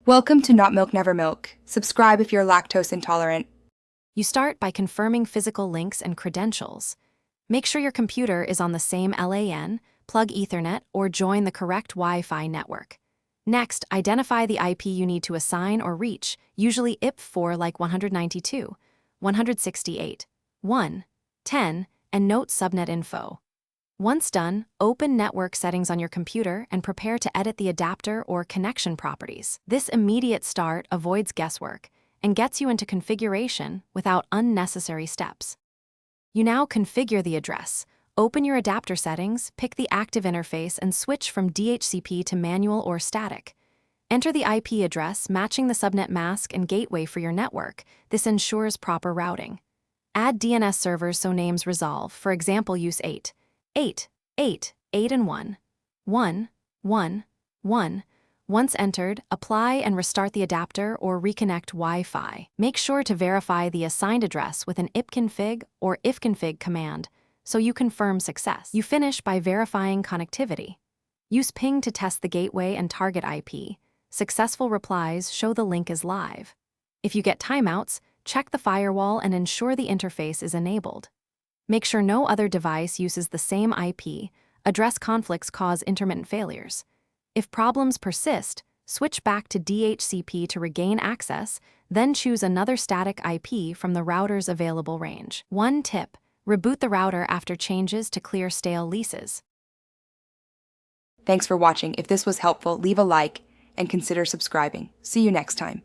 Welcome to Not Milk Never Milk. Subscribe if you're lactose intolerant. You start by confirming physical links and credentials. Make sure your computer is on the same LAN, plug Ethernet, or join the correct Wi-Fi network. Next, identify the IP you need to assign or reach, usually IP4 like 192, 168, 1, 10, and note subnet info. Once done, open network settings on your computer and prepare to edit the adapter or connection properties. This immediate start avoids guesswork and gets you into configuration without unnecessary steps. You now configure the address. Open your adapter settings, pick the active interface, and switch from DHCP to manual or static. Enter the IP address matching the subnet mask and gateway for your network. This ensures proper routing. Add DNS servers so names resolve. For example, use 8, 8, 8, 8 and 1, 1, 1, 1. Once entered, apply and restart the adapter or reconnect Wi-Fi. Make sure to verify the assigned address with an ipconfig or ifconfig command so you confirm success. You finish by verifying connectivity. Use ping to test the gateway and target IP. Successful replies show the link is live. If you get timeouts, check the firewall and ensure the interface is enabled. Make sure no other device uses the same IP. Address conflicts cause intermittent failures. If problems persist, switch back to DHCP to regain access, then choose another static IP from the router's available range. One tip: reboot the router after changes to clear stale leases. Thanks for watching. If this was helpful, leave a like and consider subscribing. See you next time.